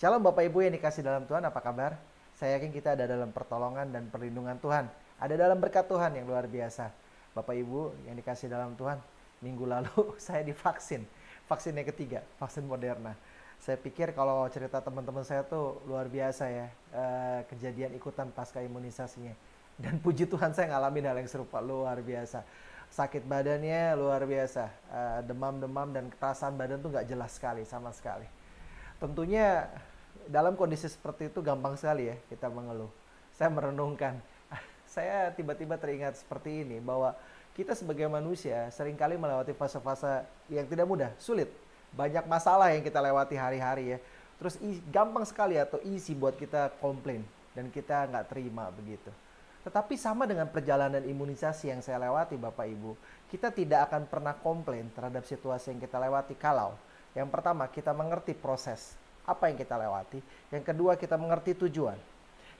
Shalom Bapak Ibu yang dikasih dalam Tuhan, apa kabar? Saya yakin kita ada dalam pertolongan dan perlindungan Tuhan. Ada dalam berkat Tuhan yang luar biasa. Bapak Ibu yang dikasih dalam Tuhan, minggu lalu saya divaksin. Vaksin yang ketiga, vaksin Moderna. Saya pikir kalau cerita teman-teman saya tuh luar biasa ya, kejadian ikutan pasca imunisasinya. Dan puji Tuhan saya ngalamin hal yang serupa, luar biasa. Sakit badannya luar biasa, demam-demam dan perasaan badan tuh nggak jelas sekali, sama sekali. Tentunya dalam kondisi seperti itu gampang sekali ya kita mengeluh. Saya merenungkan, saya tiba-tiba teringat seperti ini, bahwa kita sebagai manusia seringkali melewati fase-fase yang tidak mudah, sulit. Banyak masalah yang kita lewati hari-hari ya. Terus gampang sekali atau easy buat kita komplain dan kita nggak terima begitu. Tetapi sama dengan perjalanan imunisasi yang saya lewati Bapak Ibu, kita tidak akan pernah komplain terhadap situasi yang kita lewati kalau yang pertama kita mengerti proses apa yang kita lewati, yang kedua kita mengerti tujuan.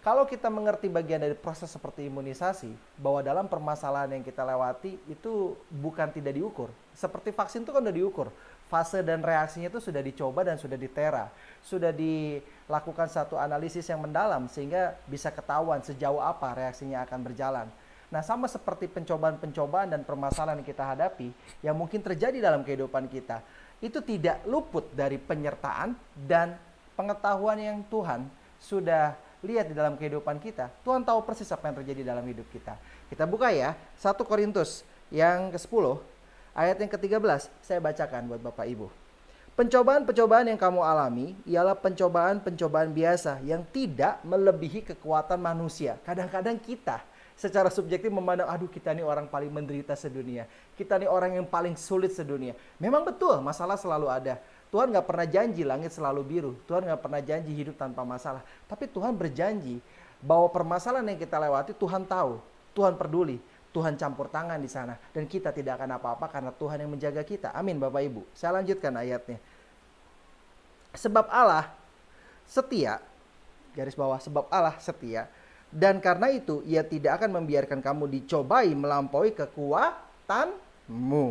Kalau kita mengerti bagian dari proses seperti imunisasi, bahwa dalam permasalahan yang kita lewati itu bukan tidak diukur. Seperti vaksin itu kan udah diukur. Fase dan reaksinya itu sudah dicoba dan sudah ditera. Sudah dilakukan satu analisis yang mendalam sehingga bisa ketahuan sejauh apa reaksinya akan berjalan. Nah, sama seperti pencobaan-pencobaan dan permasalahan yang kita hadapi yang mungkin terjadi dalam kehidupan kita, itu tidak luput dari penyertaan dan pengetahuan yang Tuhan sudah lihat di dalam kehidupan kita. Tuhan tahu persis apa yang terjadi dalam hidup kita. Kita buka ya, 1 Korintus yang ke-10, ayat yang ke-13, saya bacakan buat Bapak Ibu. Pencobaan-pencobaan yang kamu alami ialah pencobaan-pencobaan biasa yang tidak melebihi kekuatan manusia. Kadang-kadang kita secara subjektif memandang, aduh kita nih orang paling menderita sedunia. Kita nih orang yang paling sulit sedunia. Memang betul, masalah selalu ada. Tuhan gak pernah janji langit selalu biru. Tuhan gak pernah janji hidup tanpa masalah. Tapi Tuhan berjanji bahwa permasalahan yang kita lewati Tuhan tahu. Tuhan peduli. Tuhan campur tangan di sana. Dan kita tidak akan apa-apa karena Tuhan yang menjaga kita. Amin Bapak Ibu. Saya lanjutkan ayatnya. Sebab Allah setia. Garis bawah, sebab Allah setia. Dan karena itu ia tidak akan membiarkan kamu dicobai melampaui kekuatanmu.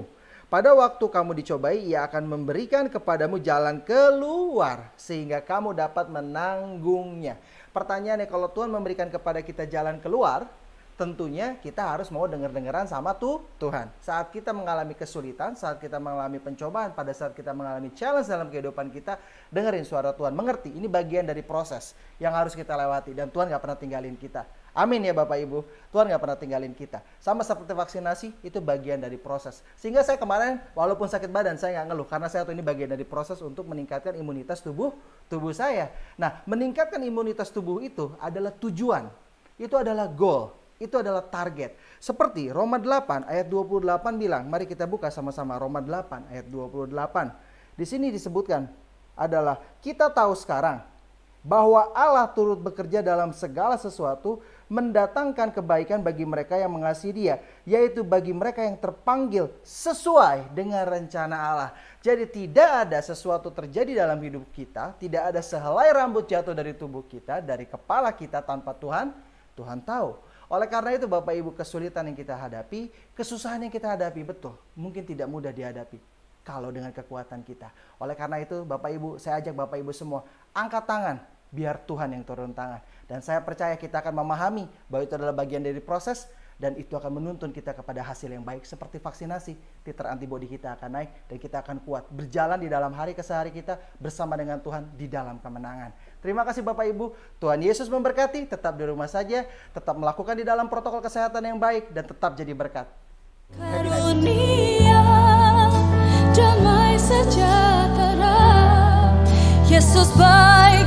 Pada waktu kamu dicobai, ia akan memberikan kepadamu jalan keluar sehingga kamu dapat menanggungnya. Pertanyaannya, kalau Tuhan memberikan kepada kita jalan keluar, tentunya kita harus mau dengar-dengaran sama Tuhan. Saat kita mengalami kesulitan, saat kita mengalami pencobaan, pada saat kita mengalami challenge dalam kehidupan kita, dengerin suara Tuhan, mengerti ini bagian dari proses yang harus kita lewati dan Tuhan gak pernah tinggalin kita. Amin ya Bapak Ibu, Tuhan gak pernah tinggalin kita. Sama seperti vaksinasi, itu bagian dari proses. Sehingga saya kemarin walaupun sakit badan saya gak ngeluh, karena saya tahu ini bagian dari proses untuk meningkatkan imunitas tubuh saya. Nah, meningkatkan imunitas tubuh itu adalah tujuan, itu adalah goal. Itu adalah target. Seperti Roma 8 ayat 28 bilang, mari kita buka sama-sama Roma 8 ayat 28. Di sini disebutkan adalah kita tahu sekarang bahwa Allah turut bekerja dalam segala sesuatu mendatangkan kebaikan bagi mereka yang mengasihi Dia, yaitu bagi mereka yang terpanggil sesuai dengan rencana Allah. Jadi tidak ada sesuatu terjadi dalam hidup kita, tidak ada sehelai rambut jatuh dari tubuh kita, dari kepala kita tanpa Tuhan tahu. Oleh karena itu Bapak Ibu, kesulitan yang kita hadapi, kesusahan yang kita hadapi, betul, mungkin tidak mudah dihadapi kalau dengan kekuatan kita. Oleh karena itu Bapak Ibu, saya ajak Bapak Ibu semua, angkat tangan, biar Tuhan yang turun tangan. Dan saya percaya kita akan memahami bahwa itu adalah bagian dari proses, dan itu akan menuntun kita kepada hasil yang baik. Seperti vaksinasi, titer antibodi kita akan naik, dan kita akan kuat berjalan di dalam hari kesehari kita bersama dengan Tuhan di dalam kemenangan. Terima kasih Bapak Ibu, Tuhan Yesus memberkati, tetap di rumah saja, tetap melakukan di dalam protokol kesehatan yang baik, dan tetap jadi berkat. Karunia damai sejahtera, Yesus baik.